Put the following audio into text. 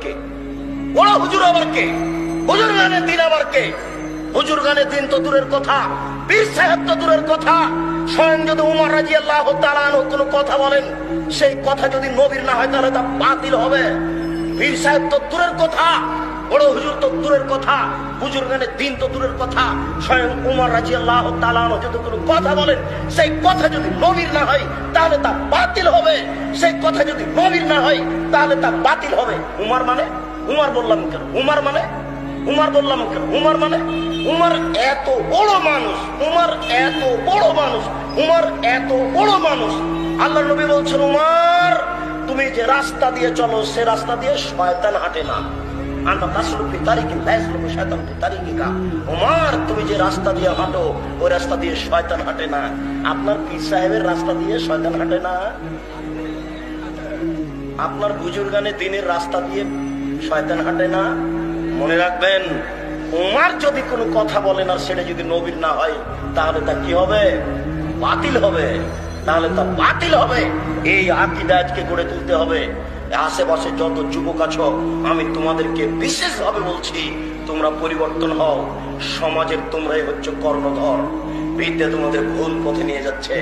কে? বড় হুজুর আবার কে? হুজুর গানে দিন আবার কে? হুজুর গানে দিন তো দূরের কথা, পীর সাহেব তো দূরের কথা। স্বয়ং যদি উমর রাদিয়াল্লাহু তাআলা আনহু কোনো কথা বলেন, সেই কথা যদি নবীর না হয় তাহলে তা বাতিল হবে। পীর সাহেব তো দূরের কথা, বড় হুজুর তো দূরের কথা, হুজুর গানে দিন তো দূরের কথা। স্বয়ং উমর রাদিয়াল্লাহু তাআলা আনহু যদি কোনো কথা বলেন, সেই কথা যদি নবীর না হয় তাহলে তা বাতিল হবে। সেই কথা যদি নবীর না হয় তাহলে তা বাতিল হবে। উমর মানে? উমর বললাম কেন? উমর মানে? উমর বললাম কেন? উমর মানে? উমর এত বড় মানুষ, উমর এত বড় মানুষ, উমর এত বড় মানুষ। আল্লাহ নবী বলছেন, উমর তুমি যে রাস্তা দিয়ে চলো সে রাস্তা দিয়ে শয়তান হাঁটে না। উমর তুমি যে রাস্তা দিয়ে হাঁটো ওই রাস্তা দিয়ে শয়তান হাঁটে না। আপনার পীর সাহেবের রাস্তা দিয়ে শয়তান হাঁটে না। আপনার বুজুর্গানে দিনের রাস্তা দিয়ে শয়তান হাঁটে না। মনে রাখবেন, উমর যদি কোনো কথা বলেন আর সেটা যদি নবীর না হয় তাহলে তা কি হবে? বাতিল হবে। তাহলে তা বাতিল হবে। এই আকীদা আজকে গড়ে তুলতে হবে। আশেপাশে যত যুবক আছো আমি তোমাদেরকে বিশেষভাবে বলছি, তোমরা পরিবর্তন হও। সমাজের তোমরাই হচ্ছে কর্ণধর। বিদ্যা তোমাদের ভুল পথে নিয়ে যাচ্ছে।